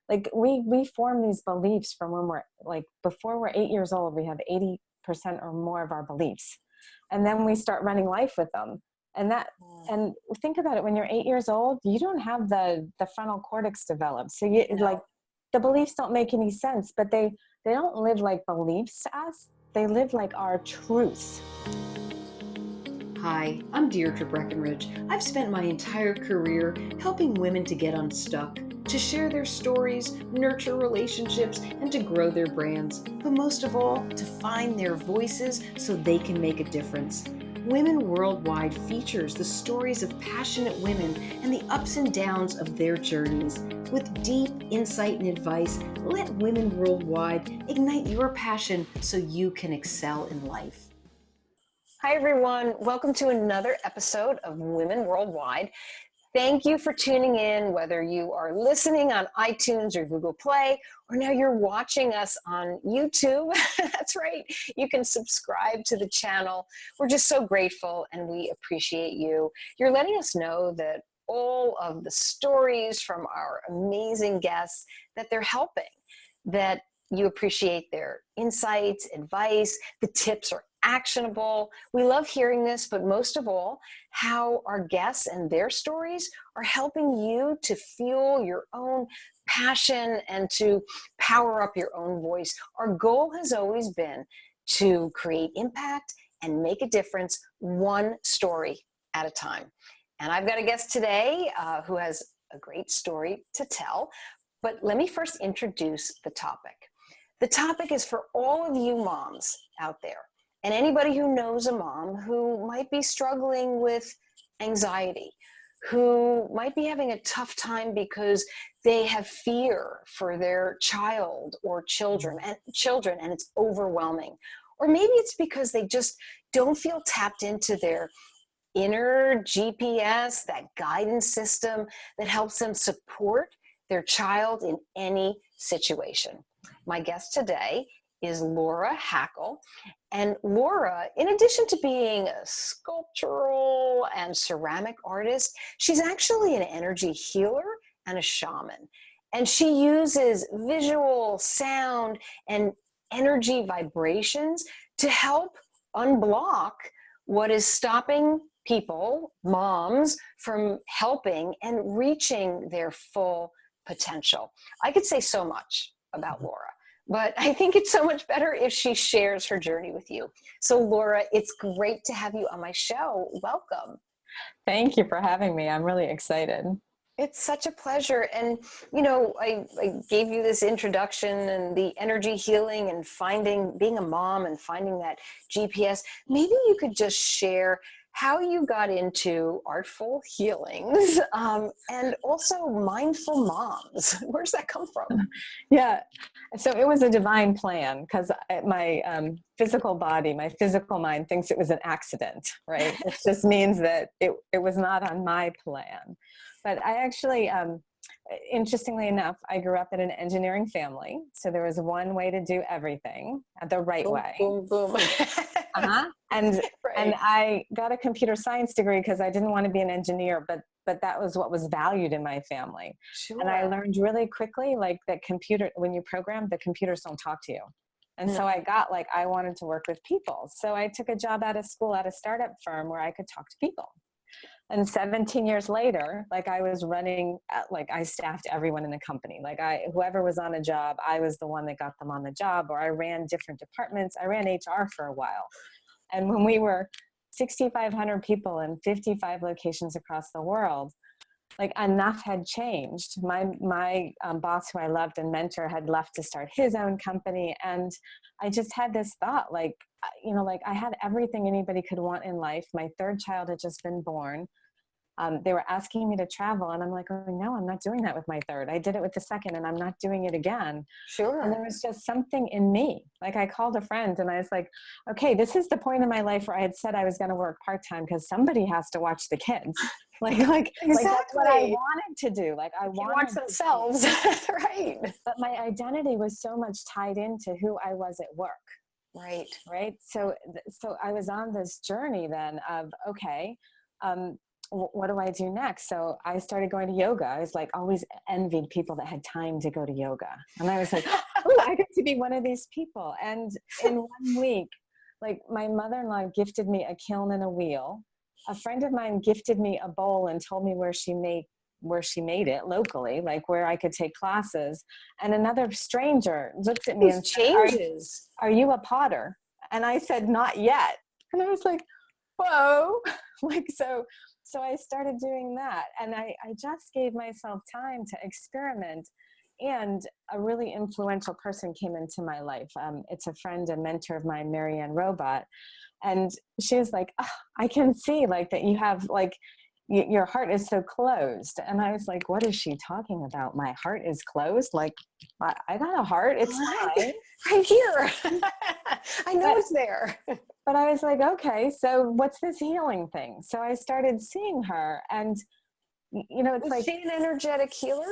Like we form these beliefs from when we're like, before we're 8 years old, we have 80% or more of our beliefs. And then we start running life with them. And that, and think about it, when you're 8 years old, you don't have the frontal cortex developed. So you like, the beliefs don't make any sense, but they don't live like beliefs to us. They live like our truths. Hi, I'm Deirdre Breckenridge. I've spent my entire career helping women to get unstuck, to share their stories, nurture relationships, and to grow their brands. But most of all, to find their voices so they can make a difference. Women Worldwide features the stories of passionate women and the ups and downs of their journeys. With deep insight and advice, let Women Worldwide ignite your passion so you can excel in life. Hi, everyone. Welcome to another episode of Women Worldwide. Thank you for tuning in, whether you are listening on iTunes or Google Play, or now you're watching us on YouTube. That's right. You can subscribe to the channel. We're just so grateful and we appreciate you. You're letting us know that all of the stories from our amazing guests, that they're helping, that you appreciate their insights, advice, the tips are actionable. We love hearing this, but most of all, how our guests and their stories are helping you to fuel your own passion and to power up your own voice. Our goal has always been to create impact and make a difference one story at a time. And I've got a guest today who has a great story to tell, but let me first introduce the topic. The topic is for all of you moms out there, and anybody who knows a mom who might be struggling with anxiety, who might be having a tough time because they have fear for their child or children and it's overwhelming. Or maybe it's because they just don't feel tapped into their inner GPS, that guidance system that helps them support their child in any situation. My guest today is Laura Hackel. And Laura, in addition to being a sculptural and ceramic artist, she's actually an energy healer and a shaman. And she uses visual, sound, and energy vibrations to help unblock what is stopping people, moms, from helping and reaching their full potential. I could say so much about Laura, but I think it's so much better if she shares her journey with you. So Laura, it's great to have you on my show. Welcome. Thank you for having me. I'm really excited. It's such a pleasure. And, you know, I gave you this introduction and the energy healing and being a mom and finding that GPS. Maybe you could just share how you got into artful healings and also mindful moms. Where's that come from? Yeah. So it was a divine plan, because my physical body, my physical mind thinks it was an accident, right? It just means that it was not on my plan. But I actually, interestingly enough, I grew up in an engineering family. So there was one way to do everything the right Boom, way. boom, boom. And Right. and I got a computer science degree because I didn't want to be an engineer, but that was what was valued in my family. Sure. And I learned really quickly, like, that when you program, the computers don't talk to you. And so I got I wanted to work with people. So I took a job out of school at a startup firm where I could talk to people. And 17 years later, I was running, I staffed everyone in the company. Whoever was on a job, I was the one that got them on the job, or I ran different departments. I ran HR for a while. And when we were 6,500 people in 55 locations across the world, enough had changed. My boss, who I loved and mentor, had left to start his own company. And I just had this thought, I had everything anybody could want in life. My third child had just been born. They were asking me to travel, and I'm like, oh, no, I'm not doing that with my third. I did it with the second, and I'm not doing it again. Sure. And there was just something in me. I called a friend, and I was like, okay, this is the point in my life where I had said I was going to work part-time because somebody has to watch the kids. Exactly. That's what I wanted to do. I wanted watch themselves. Right. But my identity was so much tied into who I was at work. Right. Right. So I was on this journey then of, okay, what do I do next? So I started going to yoga. I was like, always envied people that had time to go to yoga. And I was like, oh, I get to be one of these people. And in 1 week, like my mother-in-law gifted me a kiln and a wheel. A friend of mine gifted me a bowl and told me where she made it locally, like where I could take classes. And another stranger looked at me and said, changes. are you a potter? And I said, not yet. And I was like, whoa. Like, so I started doing that. And I just gave myself time to experiment. And a really influential person came into my life. It's a friend and mentor of mine, Marianne Robot. And she was like, oh, I can see like that you have like, your heart is so closed. And I was like, what is she talking about? My heart is closed? Like, I got a heart. It's fine. Right here. I know it's there. But I was like, okay, so what's this healing thing? So I started seeing her, and it's Was like, she an energetic healer?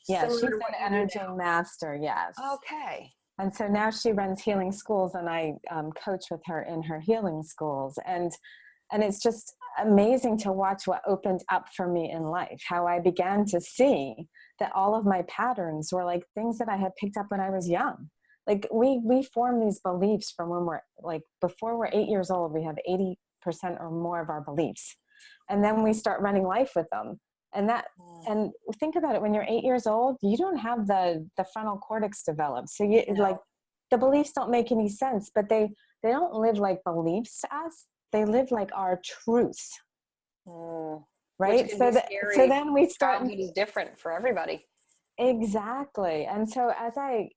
yeah, she's Similar to an what you do energy now? master, yes. Okay. And so now she runs healing schools, and I coach with her in her healing schools. And it's just amazing to watch what opened up for me in life, how I began to see that all of my patterns were like things that I had picked up when I was young. Like we form these beliefs from when we're like, before we're 8 years old, we have 80% or more of our beliefs. And then we start running life with them. And think about it, when you're 8 years old, you don't have the frontal cortex developed. So you like, the beliefs don't make any sense, but they don't live like beliefs to us. They live like our truths. Right. So then we start. Childhood is different for everybody. Exactly. And so I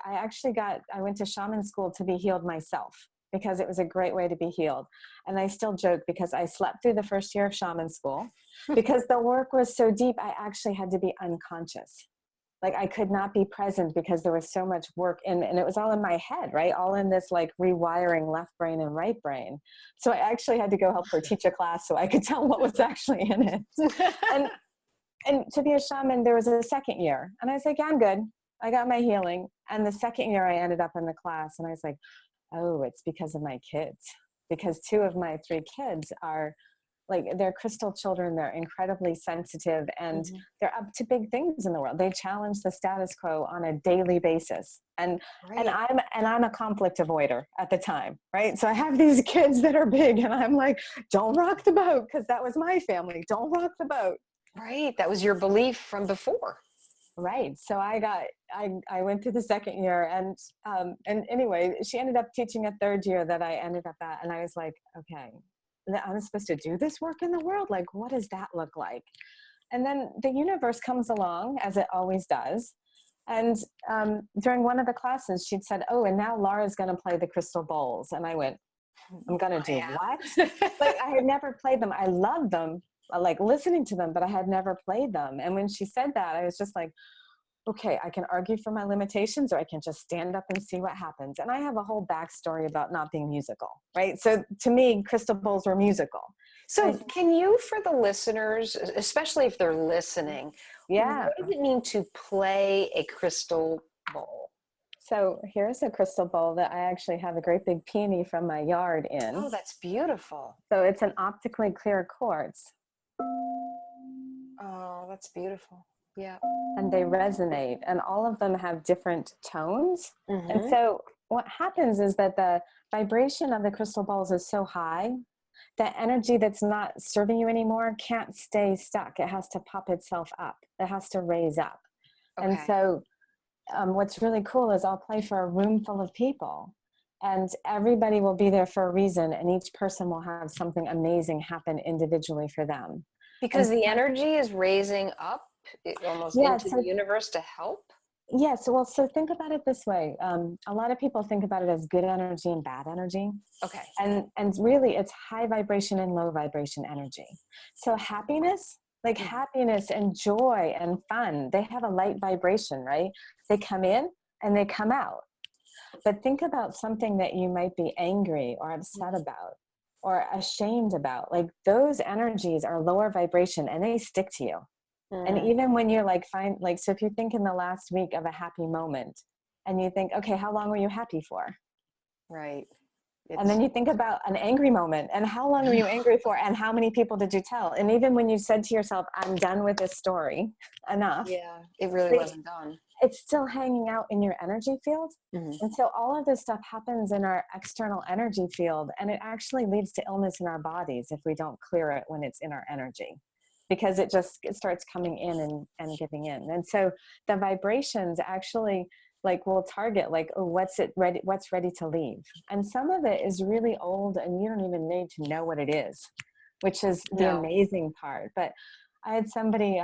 actually I went to shaman school to be healed myself, because it was a great way to be healed. And I still joke because I slept through the first year of shaman school because the work was so deep. I actually had to be unconscious. Like I could not be present because there was so much work and it was all in my head, right? All in this like rewiring left brain and right brain. So I actually had to go help her teach a class so I could tell what was actually in it. And to be a shaman, there was a second year. And I was like, yeah, I'm good. I got my healing. And the second year I ended up in the class and I was like, oh, it's because of my kids. Because 2 of my 3 kids are like, they're crystal children. They're incredibly sensitive and they're up to big things in the world. They challenge the status quo on a daily basis. And I'm a conflict avoider at the time, right? So I have these kids that are big and I'm like, don't rock the boat, because that was my family. Don't rock the boat. Right. That was your belief from before. Right. So I went through the second year and anyway, she ended up teaching a third year that I ended up at. And I was like, okay, I'm supposed to do this work in the world. Like, what does that look like? And then the universe comes along, as it always does. And during one of the classes, she'd said, oh, and now Laura's going to play the crystal bowls. And I went, I'm going to do what? Like, I had never played them. I loved them. I like listening to them, but I had never played them. And when she said that, I was just like, okay, I can argue for my limitations or I can just stand up and see what happens. And I have a whole backstory about not being musical, right? So to me, crystal bowls were musical. So can you, for the listeners, especially if they're listening, what does it mean to play a crystal bowl? So here's a crystal bowl that I actually have a great big peony from my yard in. Oh, that's beautiful. So it's an optically clear quartz. Oh, that's beautiful. Yeah. And they resonate, and all of them have different tones. And so what happens is that the vibration of the crystal balls is so high that energy that's not serving you anymore can't stay stuck. It has to pop itself up. It has to raise up. Okay. And so what's really cool is I'll play for a room full of people and everybody will be there for a reason, and each person will have something amazing happen individually for them. Because the energy is raising up almost into the universe to help? Yes. Well, so think about it this way. A lot of people think about it as good energy and bad energy. Okay. And really it's high vibration and low vibration energy. So happiness, like happiness and joy and fun, they have a light vibration, right? They come in and they come out. But think about something that you might be angry or upset about or ashamed about. Like those energies are lower vibration and they stick to you. And even when you're like, so if you think in the last week of a happy moment and you think, okay, how long were you happy for? Right. And then you think about an angry moment and how long were you angry for and how many people did you tell? And even when you said to yourself, I'm done with this story, enough. Yeah, it really wasn't done. It's still hanging out in your energy field. Mm-hmm. And so all of this stuff happens in our external energy field, and it actually leads to illness in our bodies if we don't clear it when it's in our energy, because it starts coming in and giving in. And so the vibrations actually like will target like, oh, what's ready to leave. And some of it is really old and you don't even need to know what it is, which is the amazing part. But I had somebody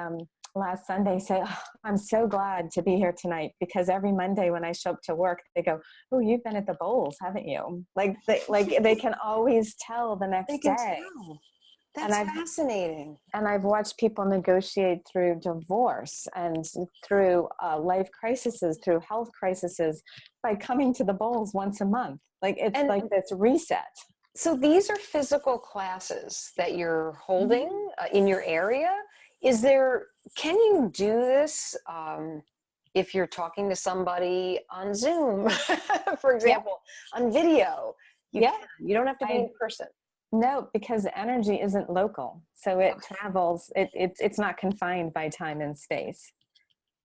last Sunday say, oh, I'm so glad to be here tonight, because every Monday when I show up to work, they go, oh, you've been at the bowls, haven't you? Like they can always tell the next day. Tell. That's fascinating. And I've watched people negotiate through divorce and through life crises, through health crises, by coming to the bowls once a month. Like it's like this reset. So these are physical classes that you're holding in your area. Can you do this if you're talking to somebody on Zoom, for example, on video? You don't have to be in person. No, because the energy isn't local. So it travels, it's not confined by time and space.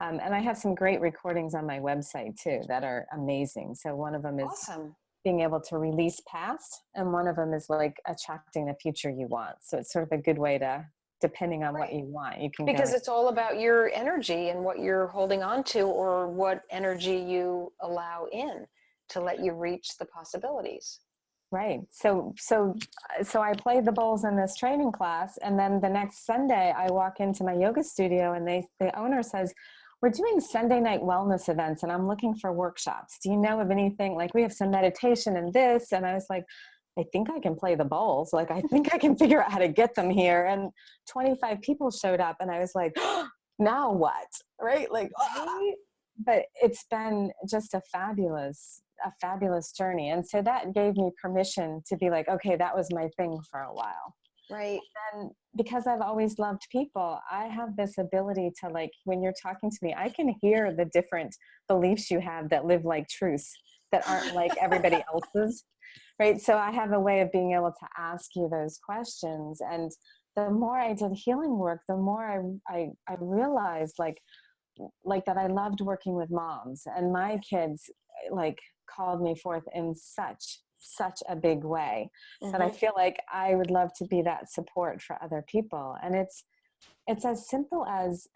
And I have some great recordings on my website too that are amazing. So one of them is being able to release past, and one of them is like attracting the future you want. So it's sort of a good way to, depending on what you want, you can because it's all about your energy and what you're holding on to, or what energy you allow in to let you reach the possibilities. Right. So I played the bowls in this training class, and then the next Sunday I walk into my yoga studio and the owner says, we're doing Sunday night wellness events and I'm looking for workshops. Do you know of anything? Like, we have some meditation and this. And I was like, I think I can play the bowls. Like, I think I can figure out how to get them here. And 25 people showed up and I was like, oh, now what? Right. Like, but it's been just a fabulous journey. And so that gave me permission to be like, okay, that was my thing for a while. Right. And because I've always loved people, I have this ability to, like, when you're talking to me, I can hear the different beliefs you have that live like truths that aren't like everybody else's. Right. So I have a way of being able to ask you those questions. And the more I did healing work, the more I realized like that I loved working with moms, and my kids like called me forth in such a big way that I feel like I would love to be that support for other people. And it's as simple as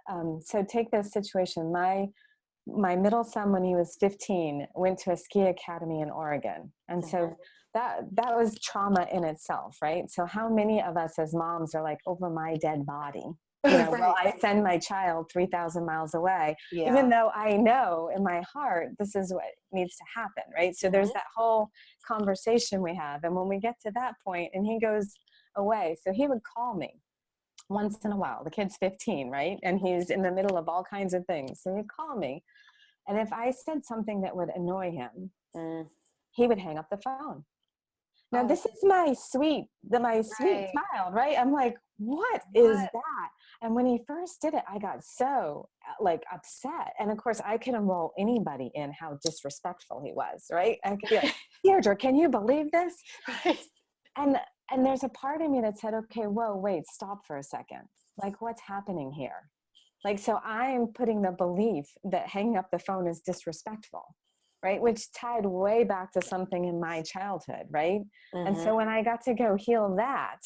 so take this situation. My middle son, when he was 15, went to a ski academy in Oregon, and so that was trauma in itself, right? So how many of us as moms are like, over my dead body? You know, well, I send my child 3,000 miles away, even though I know in my heart, this is what needs to happen, right? So there's that whole conversation we have. And when we get to that point and he goes away, so he would call me once in a while. The kid's 15, right? And he's in the middle of all kinds of things. So he'd call me. And if I said something that would annoy him, he would hang up the phone. Now, this is my sweet child, right? I'm like, what is that? And when he first did it, I got so like upset. And of course, I can enroll anybody in how disrespectful he was, right? I could be like, Deirdre, can you believe this? And there's a part of me that said, okay, whoa, wait, stop for a second. Like, what's happening here? Like, so I'm putting the belief that hanging up the phone is disrespectful, right? Which tied way back to something in my childhood, right? And so when I got to go heal that,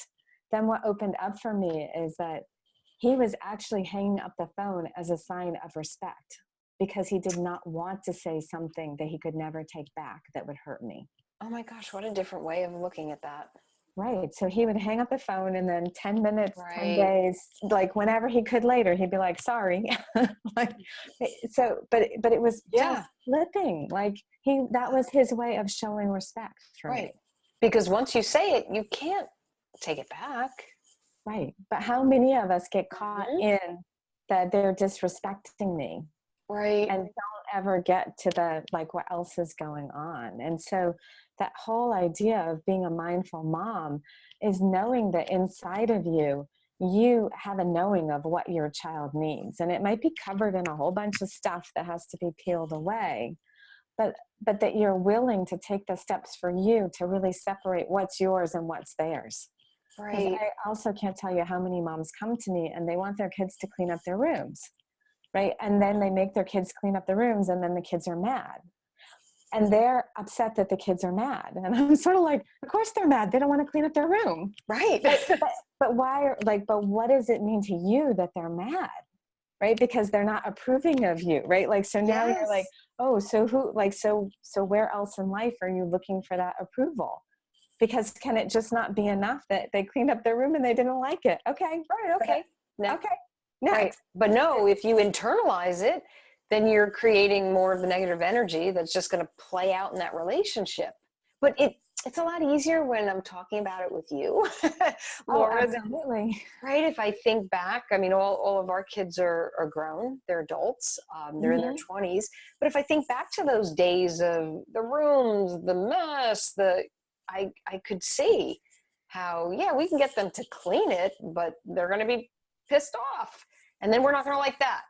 then what opened up for me is that he was actually hanging up the phone as a sign of respect, because he did not want to say something that he could never take back that would hurt me. Oh my gosh, what a different way of looking at that. Right. So he would hang up the phone, and then 10 minutes, 10 days, like whenever he could later, he'd be like, sorry. Like, so, but it was just flipping. Like that was his way of showing respect for me. Because once you say it, you can't take it back. Right. But how many of us get caught in that they're disrespecting me? Right. And don't ever get to the, like, what else is going on. And so that whole idea of being a mindful mom is knowing that inside of you, you have a knowing of what your child needs. And it might be covered in a whole bunch of stuff that has to be peeled away. but that you're willing to take the steps for you to really separate what's yours and what's theirs. Because Right. I also can't tell you how many moms come to me and they want their kids to clean up their rooms, right? And then they make their kids clean up the rooms, and then the kids are mad. And they're upset that the kids are mad. And I'm sort of like, of course they're mad. They don't want to clean up their room. Right. But why, but what does it mean to you that they're mad? Right? Because they're not approving of you, right? Like, so now you're like, oh, so who, like, so where else in life are you looking for that approval? Because can it just not be enough that they cleaned up their room and they didn't like it? Okay. Right. Okay. Okay. Next. Right. But no, if you internalize it, then you're creating more of the negative energy that's just going to play out in that relationship. But it's a lot easier when I'm talking about it with you, Laura. Absolutely. Right. If I think back, I mean, all of our kids are grown, they're adults, they're in their 20s. But if I think back to those days of the rooms, the mess, I could see how, yeah, we can get them to clean it, but they're going to be pissed off. And then we're not going to like that.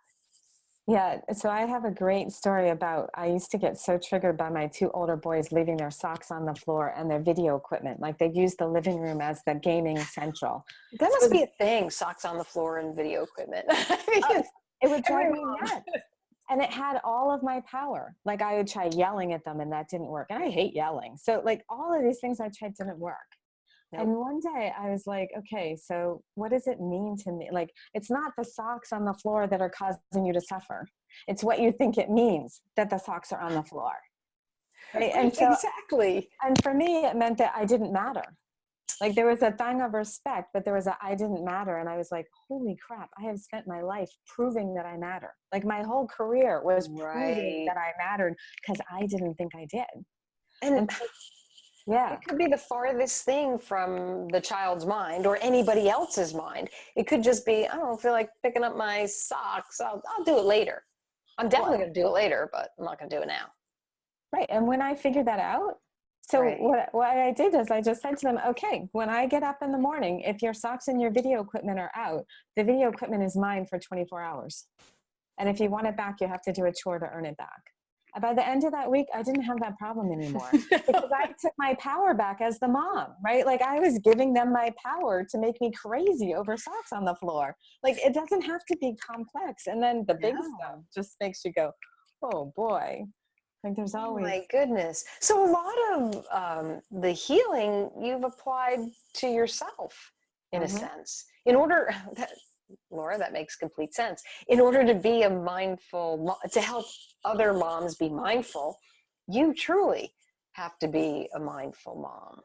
Yeah, so I have a great story about, I used to get so triggered by my two older boys leaving their socks on the floor and their video equipment. Like, they used the living room as the gaming central. That must be a thing, socks on the floor and video equipment. It would drive me nuts. And it had all of my power. Like, I would try yelling at them and that didn't work. And I hate yelling. So like all of these things I tried didn't work. Nope. And one day I was like, okay, so what does it mean to me? Like, it's not the socks on the floor that are causing you to suffer. It's what you think it means that the socks are on the floor. Right? And so, exactly. And for me, it meant that I didn't matter. Like, there was a thing of respect, but there was I didn't matter. And I was like, holy crap, I have spent my life proving that I matter. Like, my whole career was proving that I mattered because I didn't think I did. And yeah. It could be the farthest thing from the child's mind or anybody else's mind. It could just be, I don't feel like picking up my socks. I'll do it later. I'm definitely going to do it later, but I'm not going to do it now. Right. And when I figured that out, so what I did is I just said to them, okay, when I get up in the morning, if your socks and your video equipment are out, the video equipment is mine for 24 hours. And if you want it back, you have to do a chore to earn it back. And by the end of that week, I didn't have that problem anymore because I took my power back as the mom, right? Like, I was giving them my power to make me crazy over socks on the floor. Like, it doesn't have to be complex. And then the big stuff just makes you go, oh boy. Like, there's always. Oh my goodness. So a lot of the healing you've applied to yourself in a sense. In order, Laura, that makes complete sense. In order to be a mindful, to help other moms be mindful, you truly have to be a mindful mom.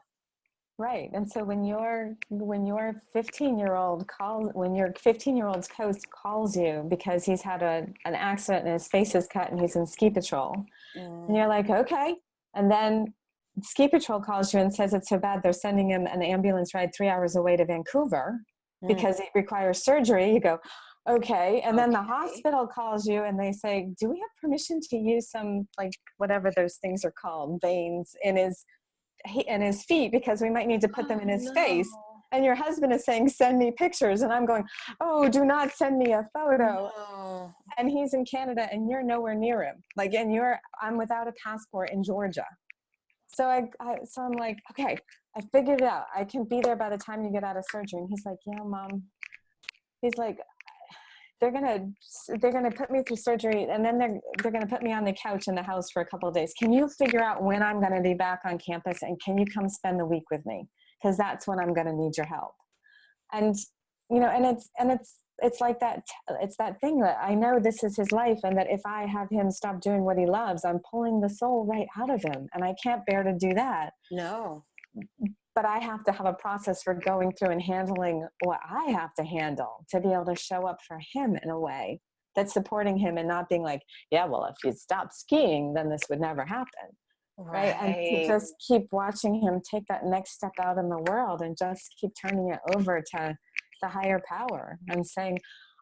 Right. And so when your 15-year-old calls, when your 15-year-old's coach calls you because he's had an accident and his face is cut and he's in ski patrol, and you're like, okay. And then ski patrol calls you and says it's so bad they're sending him an ambulance ride 3 hours away to Vancouver because it requires surgery. You go, okay. And then the hospital calls you and they say, do we have permission to use some, like, whatever those things are called, veins in his feet, because we might need to put them in his face. And your husband is saying, send me pictures. And I'm going, oh, do not send me a photo. No. And he's in Canada and you're nowhere near him. Like, and I'm without a passport in Georgia. So I'm like, okay, I figured it out. I can be there by the time you get out of surgery. And he's like, yeah, Mom. He's like, they're gonna put me through surgery, and then they're gonna put me on the couch in the house for a couple of days. Can you figure out when I'm gonna be back on campus, and can you come spend the week with me? Because that's when I'm gonna need your help. And it's like that. It's that thing that I know this is his life, and that if I have him stop doing what he loves, I'm pulling the soul right out of him, and I can't bear to do that. No. But I have to have a process for going through and handling what I have to handle to be able to show up for him in a way that's supporting him and not being like, yeah, well, if you stop skiing, then this would never happen. Right. And to just keep watching him take that next step out in the world and just keep turning it over to the higher power and saying,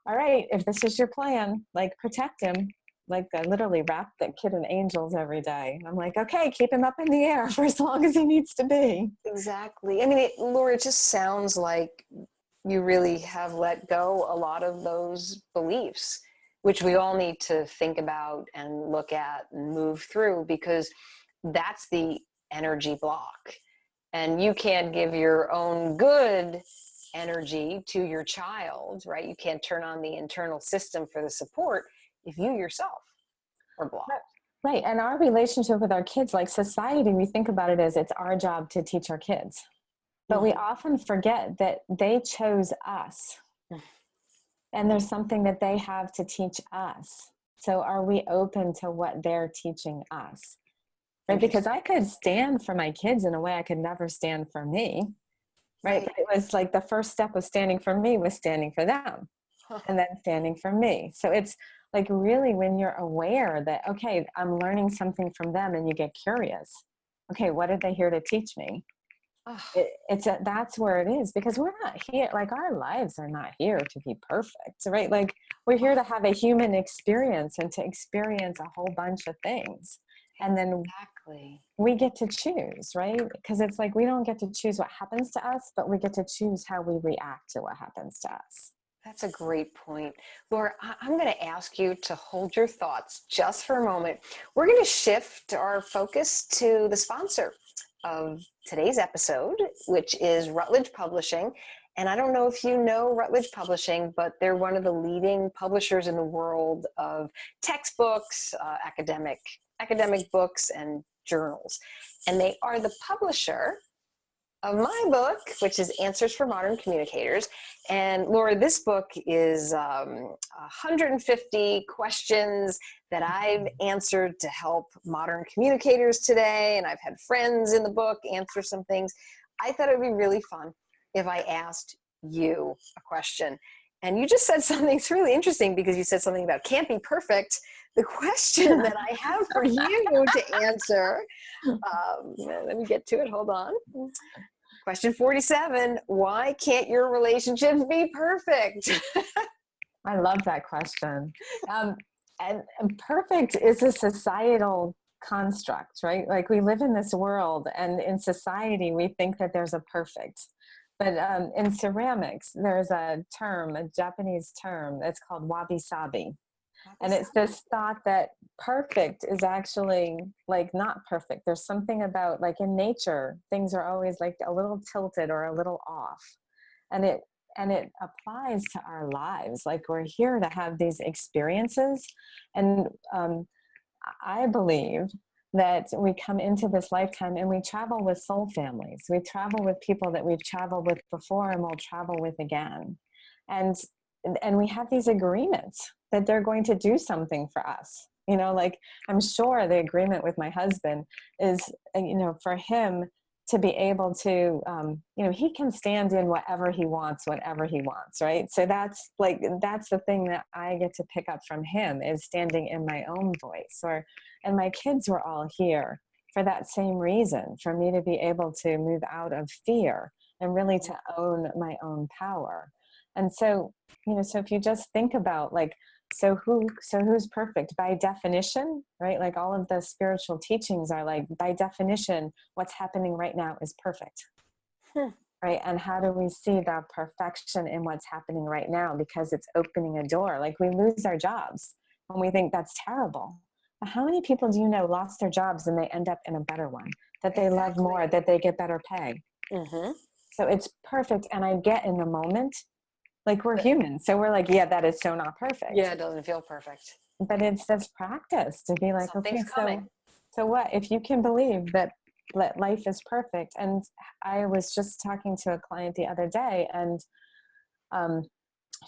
all right, if this is your plan, like, protect him. Like, I literally wrap that kid in angels every day. I'm like, okay, keep him up in the air for as long as he needs to be. Exactly. I mean, Laura, it just sounds like you really have let go a lot of those beliefs which we all need to think about and look at and move through, because that's the energy block. And you can't give your own good energy to your child, right? You can't turn on the internal system for the support if you yourself are blocked. Right. And our relationship with our kids, like society, we think about it as it's our job to teach our kids. But we often forget that they chose us. And there's something that they have to teach us. So are we open to what they're teaching us? Right? Because I could stand for my kids in a way I could never stand for me. Right. But it was like the first step of standing for me was standing for them. And then standing for me. So it's like really when you're aware that, okay, I'm learning something from them, and you get curious. Okay, what are they here to teach me? That's where it is, because we're not here, like our lives are not here to be perfect, right? Like we're here to have a human experience and to experience a whole bunch of things. And then we get to choose, right? Because it's like we don't get to choose what happens to us, but we get to choose how we react to what happens to us. That's a great point. Laura, I'm going to ask you to hold your thoughts just for a moment. We're going to shift our focus to the sponsor of today's episode, which is Routledge Publishing. And I don't know if you know Routledge Publishing, but they're one of the leading publishers in the world of textbooks, academic books, and journals. And they are the publisher of my book, which is Answers for Modern Communicators. And Laura, this book is 150 questions that I've answered to help modern communicators today. And I've had friends in the book answer some things. I thought it would be really fun if I asked you a question. And you just said something that's really interesting, because you said something about can't be perfect. The question that I have for you to answer, let me get to it, hold on. Question 47, why can't your relationships be perfect? I love that question. And perfect is a societal construct, right? Like we live in this world, and in society, we think that there's a perfect. But in ceramics, there's a term, a Japanese term, that's called wabi-sabi. And it's this thought that perfect is actually like not perfect. There's something about, like in nature, things are always like a little tilted or a little off. And it applies to our lives. Like we're here to have these experiences. And I believe that we come into this lifetime and we travel with soul families. We travel with people that we've traveled with before and will travel with again. And we have these agreements that they're going to do something for us. You know, like I'm sure the agreement with my husband is, you know, for him to be able to, you know, he can stand in whatever he wants, whatever he wants, right? So that's the thing that I get to pick up from him, is standing in my own voice. And my kids were all here for that same reason, for me to be able to move out of fear and really to own my own power. And so, you know, so if you just think about like, so who's perfect by definition, right? Like all of the spiritual teachings are like, by definition, what's happening right now is perfect. Right? And how do we see the perfection in what's happening right now? Because it's opening a door. Like we lose our jobs when we think that's terrible. But how many people do you know lost their jobs and they end up in a better one, that they love more, that they get better pay? So it's perfect. And I get in the moment, like we're human. So we're like, yeah, that is so not perfect. Yeah, it doesn't feel perfect. But it's this practice to be like, Something's coming. So what? If you can believe that life is perfect. And I was just talking to a client the other day, and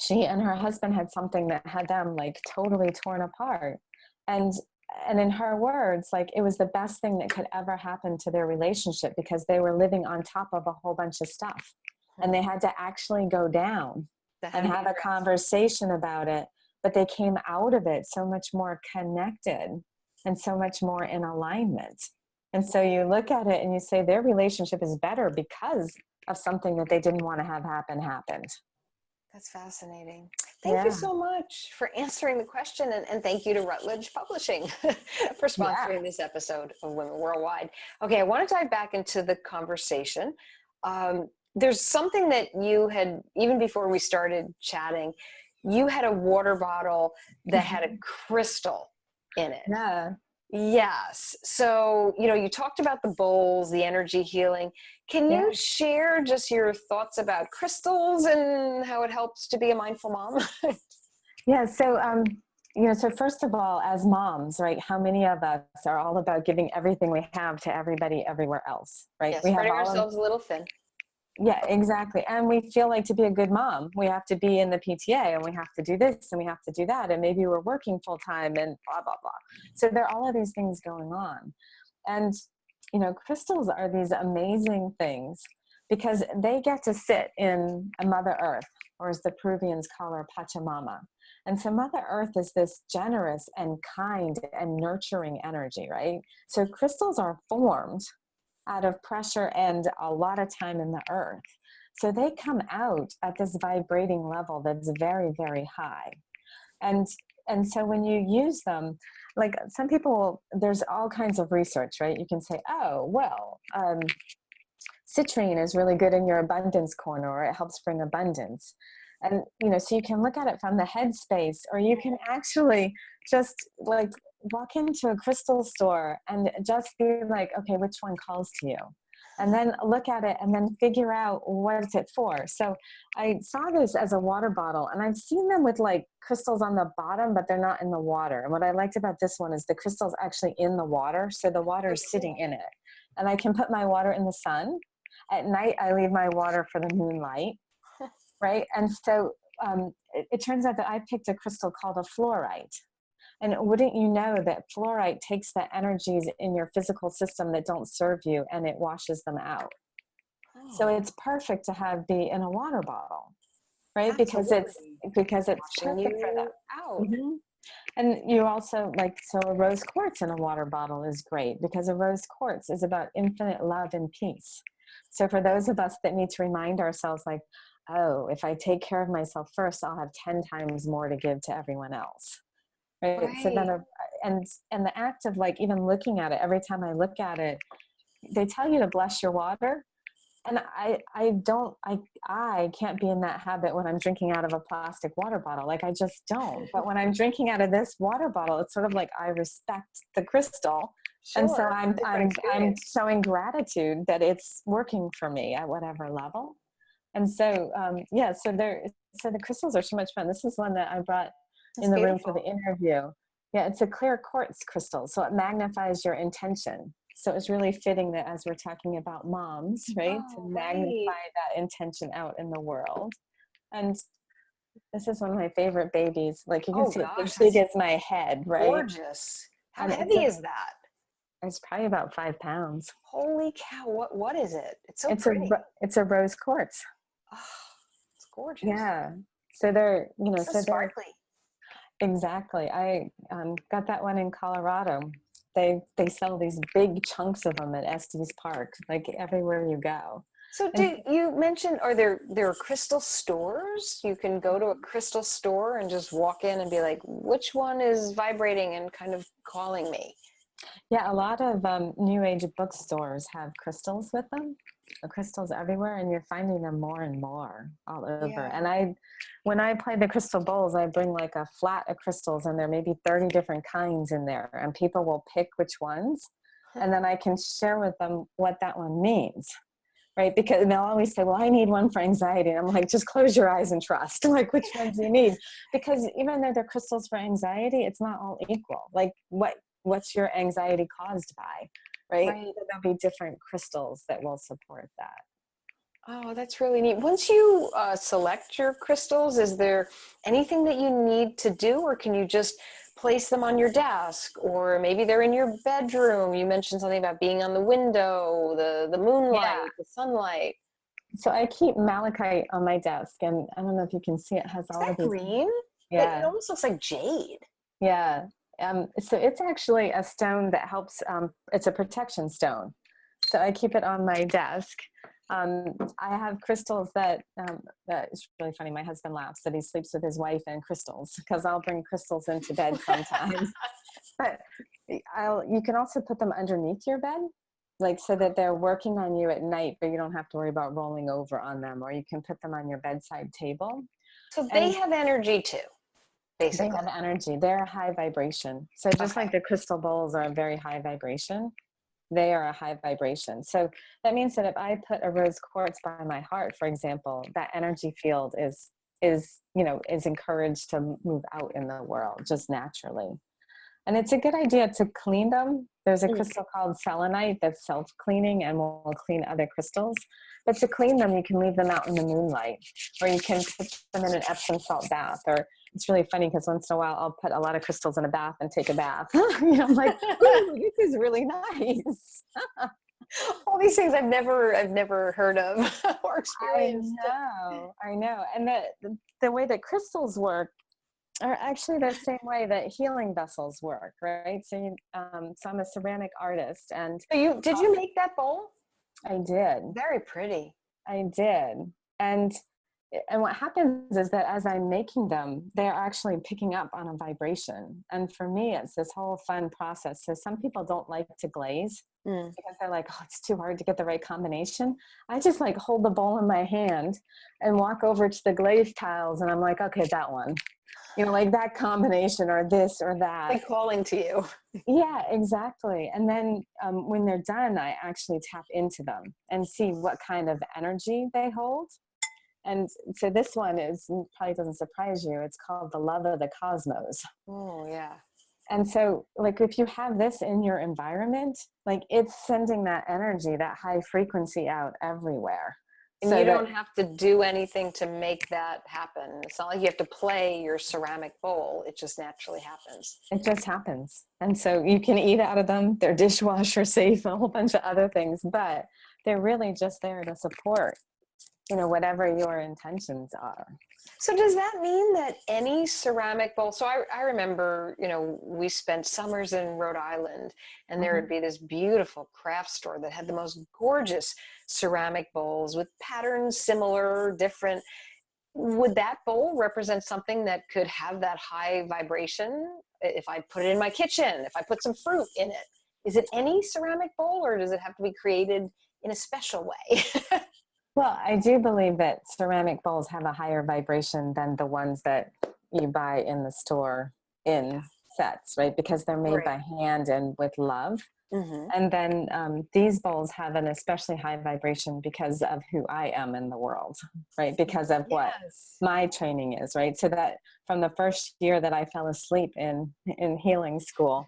she and her husband had something that had them like totally torn apart. And in her words, like it was the best thing that could ever happen to their relationship, because they were living on top of a whole bunch of stuff. And they had to actually go down and have a conversation about it, but they came out of it so much more connected and so much more in alignment. And so you look at it and you say their relationship is better because of something that they didn't want to have happened. That's fascinating. Thank you so much for answering the question, and thank you to Routledge Publishing for sponsoring this episode of Women Worldwide. Okay, I want to dive back into the conversation. There's something that you had, even before we started chatting, you had a water bottle that had a crystal in it. Yeah. Yes. So, you talked about the bowls, the energy healing. Can Yeah. you share just your thoughts about crystals and how it helps to be a mindful mom? Yeah. So, so first of all, as moms, right, how many of us are all about giving everything we have to everybody everywhere else, right? Yes, We have spreading all of, ourselves a little thin. yeah, exactly. And we feel like to be a good mom, we have to be in the PTA and we have to do this and we have to do that. And maybe we're working full time and blah, blah, blah. So there are all of these things going on. And, crystals are these amazing things because they get to sit in a Mother Earth, or as the Peruvians call her, Pachamama. And so Mother Earth is this generous and kind and nurturing energy, right? So crystals are formed out of pressure and a lot of time in the earth. So they come out at this vibrating level that's very, very high. And and so when you use them, like some people, there's all kinds of research, right? You can say, oh, well, citrine is really good in your abundance corner, or it helps bring abundance. And, so you can look at it from the head space, or you can actually just like walk into a crystal store and just be like, okay, which one calls to you? And then look at it and then figure out what's it for. So I saw this as a water bottle, and I've seen them with like crystals on the bottom, but they're not in the water. And what I liked about this one is the crystal's actually in the water. So the water is sitting in it. And I can put my water in the sun. At night, I leave my water for the moonlight, right? And so it turns out that I picked a crystal called a fluorite. And wouldn't you know that fluorite takes the energies in your physical system that don't serve you and it washes them out. So it's perfect to have be in a water bottle, right? Because it's Washing perfect for you that. out. Mm-hmm. And you also so a rose quartz in a water bottle is great because a rose quartz is about infinite love and peace. So for those of us that need to remind ourselves, like, oh, if I take care of myself first, I'll have 10 times more to give to everyone else. Right. So then, and the act of like even looking at it, every time I look at it, they tell you to bless your water. And I can't be in that habit when I'm drinking out of a plastic water bottle. Like I just don't. But when I'm drinking out of this water bottle, it's sort of like I respect the crystal. Sure. And so I'm showing gratitude that it's working for me at whatever level. And so, so the crystals are so much fun. This is one that I brought in the room for the interview. Yeah, it's a clear quartz crystal. So it magnifies your intention. So it's really fitting that as we're talking about moms, right, to magnify that intention out in the world. And this is one of my favorite babies. Like you can see it's as big as my head, right? Gorgeous. How heavy is that? It's probably about 5 pounds. Holy cow. What is it? It's so it's pretty. It's a rose quartz. Oh, it's gorgeous. Yeah. So they're, so sparkly. Exactly. I got that one in Colorado. They sell these big chunks of them at Estes Park, like everywhere you go. So you mentioned, are there are crystal stores? You can go to a crystal store and just walk in and be like, which one is vibrating and kind of calling me? Yeah, a lot of new age bookstores have crystals with them. The crystals everywhere, and you're finding them more and more all over. Yeah. And when I play the crystal bowls, I bring like a flat of crystals, and there may be 30 different kinds in there, and people will pick which ones, and then I can share with them what that one means, right? Because they'll always say, well, I need one for anxiety. And I'm like, just close your eyes and trust. Like, which ones do you need? Because even though they're crystals for anxiety, it's not all equal. Like what's your anxiety caused by, right? So there'll be different crystals that will support that. Oh, that's really neat. Once you select your crystals, is there anything that you need to do, or can you just place them on your desk, or maybe they're in your bedroom? You mentioned something about being on the window, the moonlight, the sunlight. So I keep malachite on my desk, and I don't know if you can see it has all of these. Green? Yeah. It almost looks like jade. Yeah. So it's actually a stone that helps. It's a protection stone. So I keep it on my desk. I have crystals that it's really funny. My husband laughs that he sleeps with his wife and crystals because I'll bring crystals into bed sometimes. But you can also put them underneath your bed, like so that they're working on you at night, but you don't have to worry about rolling over on them. Or you can put them on your bedside table. So they have energy too, They basically. have energy. They're a high vibration. So just like Okay. the crystal bowls are a very high vibration, they are a high vibration. So that means that if I put a rose quartz by my heart, for example, that energy field is encouraged to move out in the world just naturally. And it's a good idea to clean them. There's a crystal called selenite that's self-cleaning and will clean other crystals. But to clean them, you can leave them out in the moonlight, or you can put them in an Epsom salt bath. Or it's really funny because once in a while I'll put a lot of crystals in a bath and take a bath. I'm like, ooh, this is really nice. All these things I've never heard of or experienced. I know. And the way that crystals work are actually the same way that healing vessels work, right? So I'm a ceramic artist, and So did you make that bowl? I did. Very pretty. I did. And what happens is that as I'm making them, they're actually picking up on a vibration. And for me, it's this whole fun process. So some people don't like to glaze because they're like, oh, it's too hard to get the right combination. I just like hold the bowl in my hand and walk over to the glaze tiles, and I'm like, okay, that one. Like that combination or this or that. Like calling to you. Yeah, exactly. And then when they're done, I actually tap into them and see what kind of energy they hold. And so this one probably doesn't surprise you. It's called the love of the cosmos. Oh, yeah. And so like if you have this in your environment, like it's sending that energy, that high frequency out everywhere. And so you don't have to do anything to make that happen. It's not like you have to play your ceramic bowl. It just naturally happens. It just happens. And so you can eat out of them. They're dishwasher safe, a whole bunch of other things, but they're really just there to support, whatever your intentions are. So does that mean that any ceramic bowl, so I remember, we spent summers in Rhode Island, and there would be this beautiful craft store that had the most gorgeous ceramic bowls with patterns similar, different. Would that bowl represent something that could have that high vibration if I put it in my kitchen, if I put some fruit in it? Is it any ceramic bowl, or does it have to be created in a special way? Well, I do believe that ceramic bowls have a higher vibration than the ones that you buy in the store in sets, right? Because they're made by hand and with love. And then these bowls have an especially high vibration because of who I am in the world, right? Because of what my training is, right? So that from the first year that I fell asleep in healing school,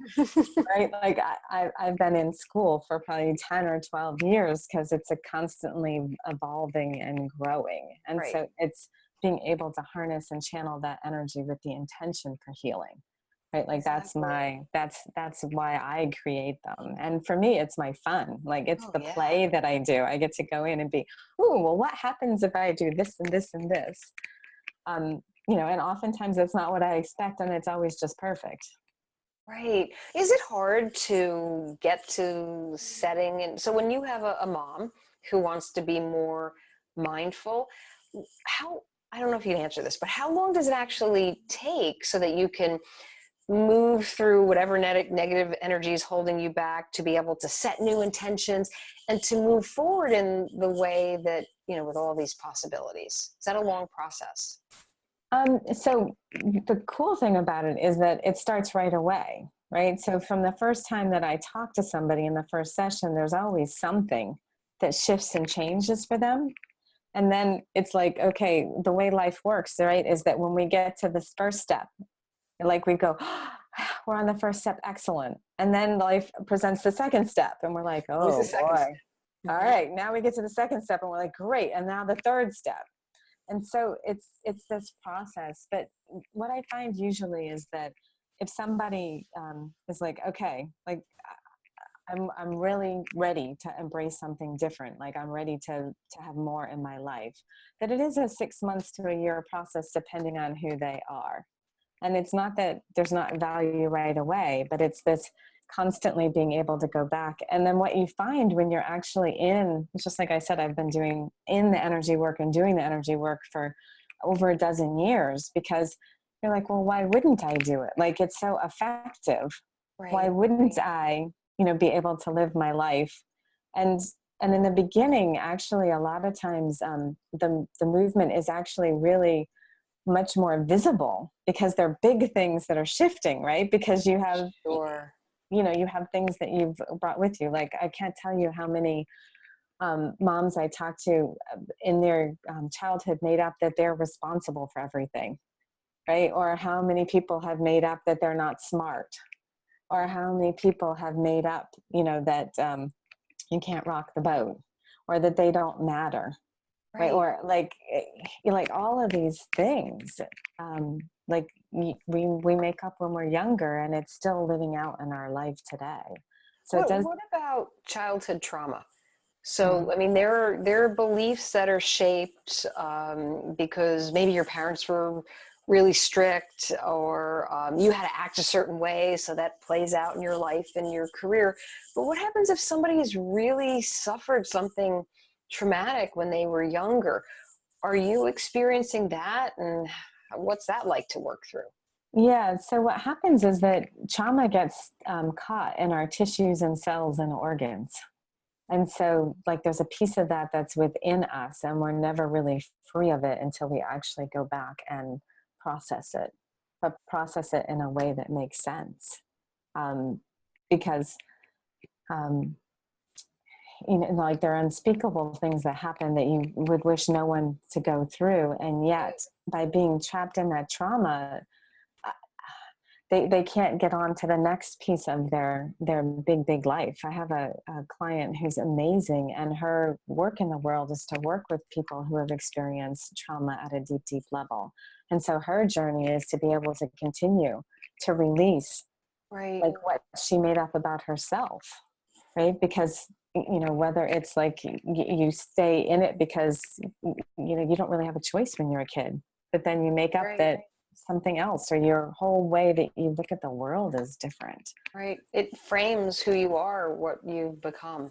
right? Like I've been in school for probably 10 or 12 years because it's a constantly evolving and growing. And so it's being able to harness and channel that energy with the intention for healing. Right? Like that's why I create them. And for me, it's my fun. Like it's the play that I do. I get to go in and be, oh, well, what happens if I do this and this and this? And oftentimes it's not what I expect, and it's always just perfect. Right. Is it hard to get to setting? And so when you have a mom who wants to be more mindful, I don't know if you can answer this, but how long does it actually take so that you can move through whatever negative energy is holding you back to be able to set new intentions and to move forward in the way that, with all these possibilities? Is that a long process? So the cool thing about it is that it starts right away, right? So from the first time that I talk to somebody in the first session, there's always something that shifts and changes for them. And then it's like, okay, the way life works, right, is that when we get to this first step, like we go, oh, we're on the first step, excellent. And then life presents the second step, and we're like, oh boy. All right, now we get to the second step, and we're like, great. And now the third step. And so it's this process. But what I find usually is that if somebody is like, okay, like I'm really ready to embrace something different, like I'm ready to have more in my life, that it is a 6 months to a year process depending on who they are. And it's not that there's not value right away, but it's this constantly being able to go back. And then what you find when you're actually it's just like I said, I've been doing in the energy work and doing the energy work for over a dozen years, because you're like, well, why wouldn't I do it? Like, it's so effective. Why wouldn't I, be able to live my life? And in the beginning, actually, a lot of times the movement is actually really much more visible because they're big things that are shifting, right? Because you have, Sure. you have things that you've brought with you. Like, I can't tell you how many moms I talk to in their childhood made up that they're responsible for everything, right? Or how many people have made up that they're not smart, or how many people have made up, that you can't rock the boat, or that they don't matter, right? Or like all of these things, like we make up when we're younger, and it's still living out in our life today. So it does. What about childhood trauma? So, I mean, there are beliefs that are shaped because maybe your parents were really strict, or you had to act a certain way, so that plays out in your life and your career. But what happens if somebody has really suffered something traumatic when they were younger? Are you experiencing that, and what's that like to work through? Yeah. So what happens is that trauma gets caught in our tissues and cells and organs. And so, like, there's a piece of that that's within us, and we're never really free of it until we actually go back and process it, but process it in a way that makes sense. Because, um, like, there are unspeakable things that happen that you would wish no one to go through. And yet, by being trapped in that trauma, they can't get on to the next piece of their big life. I have a client who's amazing, and her work in the world is to work with people who have experienced trauma at a deep level. And so her journey is to be able to continue to release like what she made up about herself, right? Because whether it's like you stay in it because you don't really have a choice when you're a kid, but then you make up that something else, or your whole way that you look at the world is different. Right. It frames who you are, what you've become.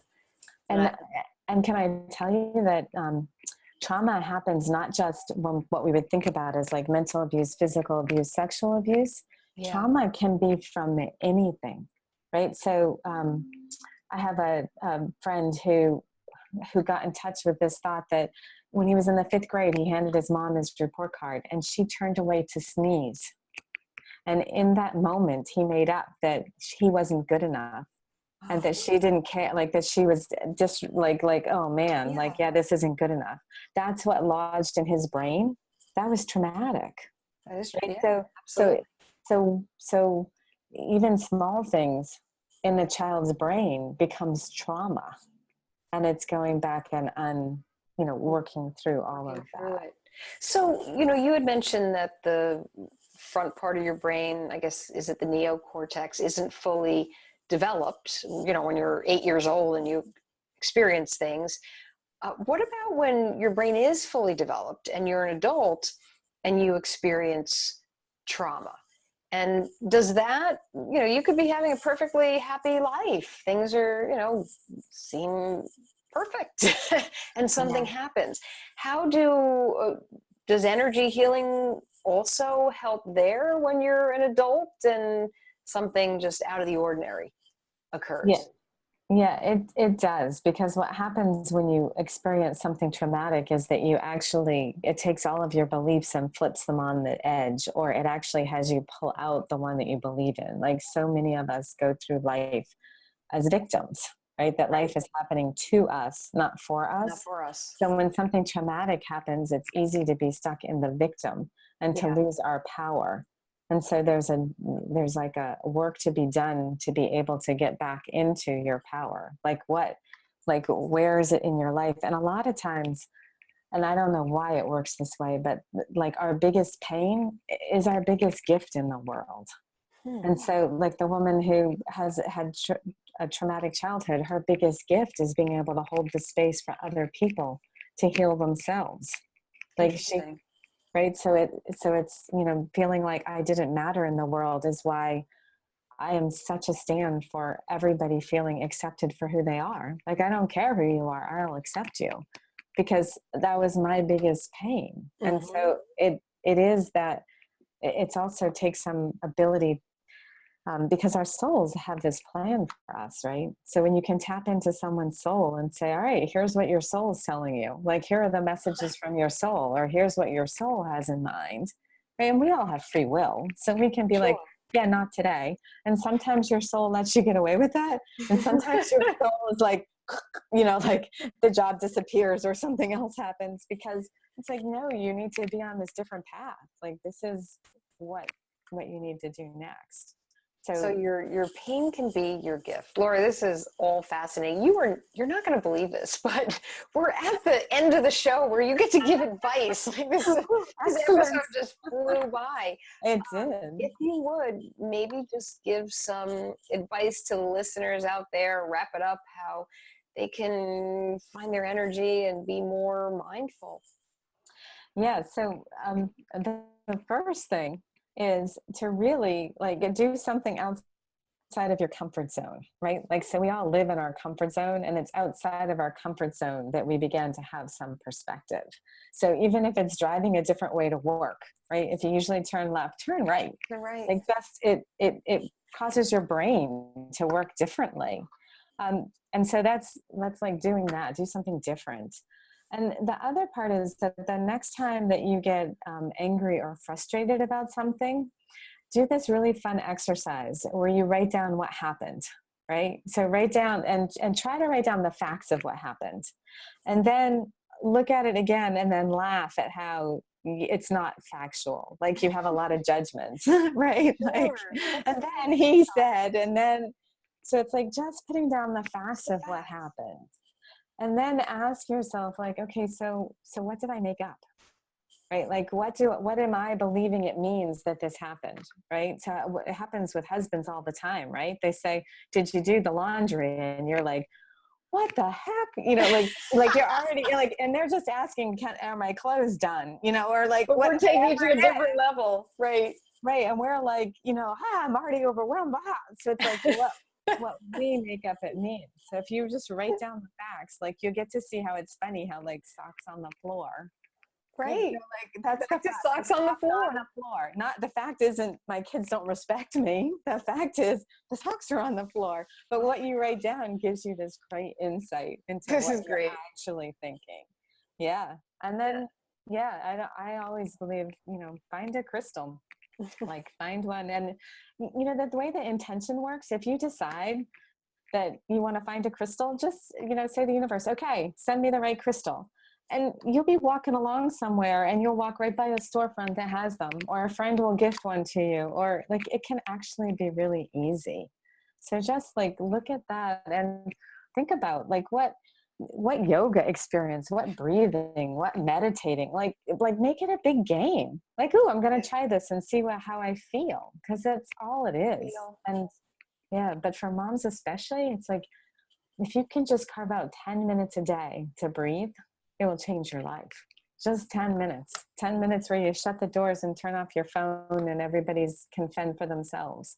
And can I tell you that trauma happens not just when what we would think about as like mental abuse, physical abuse, sexual abuse. Yeah. Trauma can be from anything, right? So I have a friend who got in touch with this thought that when he was in the 5th grade, he handed his mom his report card, and she turned away to sneeze. And in that moment, he made up that he wasn't good enough, and that she didn't care, like that she was just like, oh man, this isn't good enough. That's what lodged in his brain. That was traumatic. That is, right? So even small things in the child's brain becomes trauma, and it's going back and working through all of that. So, you had mentioned that the front part of your brain, I guess, is it the neocortex, isn't fully developed, when you're 8 years old and you experience things. What about when your brain is fully developed and you're an adult and you experience trauma? And does that, you could be having a perfectly happy life. Things are, seem perfect and something happens. How does energy healing also help there when you're an adult and something just out of the ordinary occurs? Yeah, it does, because what happens when you experience something traumatic is that it takes all of your beliefs and flips them on the edge, or it actually has you pull out the one that you believe in. Like, so many of us go through life as victims, right? That life is happening to us, not for us. Not for us. So when something traumatic happens, it's easy to be stuck in the victim and to lose our power. And so there's like a work to be done to be able to get back into your power. Where is it in your life? And a lot of times, and I don't know why it works this way, but like, our biggest pain is our biggest gift in the world. And so, like, the woman who has had a traumatic childhood, her biggest gift is being able to hold the space for other people to heal themselves. Like, right? So it's, feeling like I didn't matter in the world is why I am such a stand for everybody feeling accepted for who they are. Like, I don't care who you are, I'll accept you, because that was my biggest pain. And so it is that it's also takes some ability, because our souls have this plan for us, right? So when you can tap into someone's soul and say, all right, here's what your soul is telling you. Like, here are the messages from your soul, or here's what your soul has in mind. right? And we all have free will. So we can be like, yeah, not today. And sometimes your soul lets you get away with that. And sometimes your soul is like, like the job disappears or something else happens, because it's like, no, you need to be on this different path. Like, this is what you need to do next. So your pain can be your gift. Laura, this is all fascinating. You're not going to believe this, but we're at the end of the show where you get to give advice. Like this episode just flew by. It did. If you would maybe just give some advice to the listeners out there, wrap it up, how they can find their energy and be more mindful. Yeah. So the first thing is to really do something outside of your comfort zone, right? Like, so we all live in our comfort zone, and it's outside of our comfort zone that we begin to have some perspective. So even if it's driving a different way to work, right? If you usually turn left, turn right. Right. Like it causes your brain to work differently. And so that's like doing that, do something different. And the other part is that the next time that you get angry or frustrated about something, do this really fun exercise where you write down what happened, right? So write down and try to write down the facts of what happened. And then look at it again and then laugh at how it's not factual. Like, you have a lot of judgments, right? Like, and then he said, and then, so it's like just putting down the facts of what happened. And then ask yourself, like, okay, so what did I make up? Right? Like, what am I believing it means that this happened? Right? So it happens with husbands all the time, right? They say, did you do the laundry? And you're like, what the heck? Like you're already like, and they're just asking, are my clothes done? Or like, but we're taking it to a different level. Right. Right. And we're like, I'm already overwhelmed. So it's like, what we make up it means. So if you just write down the facts, like, you get to see how it's funny how, like, socks on the floor. Right. Like, that's the fact. Socks on the floor. Not the fact isn't my kids don't respect me. The fact is the socks are on the floor. But what you write down gives you this great insight into This what is great. you're actually thinking. Yeah. And then, I always believe, find a crystal. Like, find one. And the way the intention works, if you decide that you want to find a crystal, just say to the universe, okay, send me the right crystal. And you'll be walking along somewhere and you'll walk right by a storefront that has them, or a friend will gift one to you, or like, it can actually be really easy. So just like look at that and think about like what yoga experience, what breathing, what meditating, like make it a big game. Like, oh, I'm going to try this and see how I feel, because that's all it is. And but for moms especially, it's like, if you can just carve out 10 minutes a day to breathe, it will change your life. Just 10 minutes where you shut the doors and turn off your phone and everybody's can fend for themselves.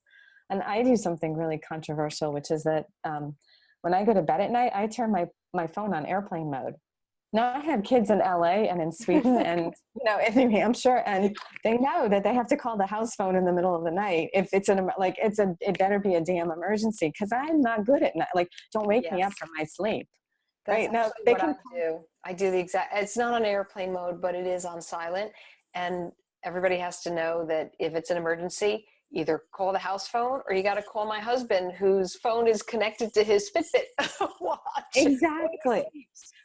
And I do something really controversial, which is that when I go to bed at night, I turn my phone on airplane mode. Now, I have kids in LA and in Sweden and in New Hampshire, and they know that they have to call the house phone in the middle of the night if it's it better be a damn emergency, because I'm not good at night. Like, don't wake me up from my sleep. That's right now they can do. I do the exact. It's not on airplane mode, but it is on silent, and everybody has to know that if it's an emergency, either call the house phone or you got to call my husband, whose phone is connected to his Fitbit watch. Exactly.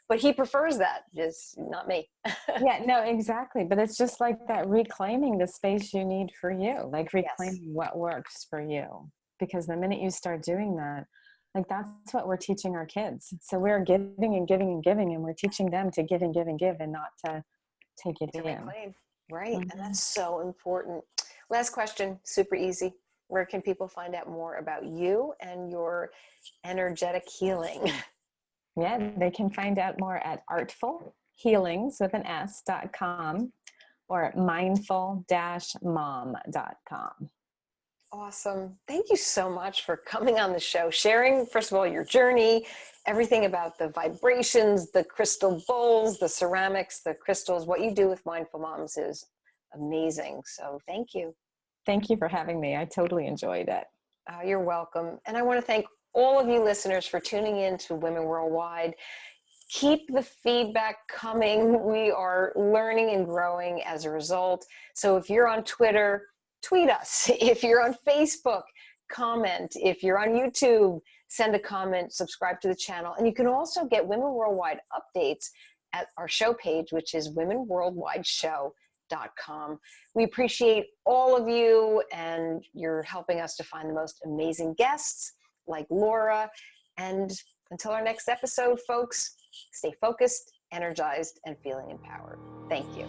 But he prefers that, just not me. Yeah, no, exactly. But it's just like that, reclaiming the space you need for you, like reclaiming what works for you. Because the minute you start doing that, like, that's what we're teaching our kids. So we're giving and giving and giving, and we're teaching them to give and give and give, and not to take it in. Reclaim. Right. Mm-hmm. And that's so important. Last question, super easy. Where can people find out more about you and your energetic healing? Yeah, they can find out more at artfulhealings.com or mindful-mom.com. Awesome. Thank you so much for coming on the show, sharing, first of all, your journey, everything about the vibrations, the crystal bowls, the ceramics, the crystals. What you do with Mindful Moms is amazing. So thank you. Thank you for having me. I totally enjoyed it. You're welcome. And I want to thank all of you listeners for tuning in to Women Worldwide. Keep the feedback coming. We are learning and growing as a result. So if you're on Twitter, tweet us. If you're on Facebook, comment. If you're on YouTube, send a comment, subscribe to the channel. And you can also get Women Worldwide updates at our show page, which is womenworldwideshow.com. We appreciate all of you, and you're helping us to find the most amazing guests like Laura. And until our next episode, folks, stay focused, energized, and feeling empowered. Thank you.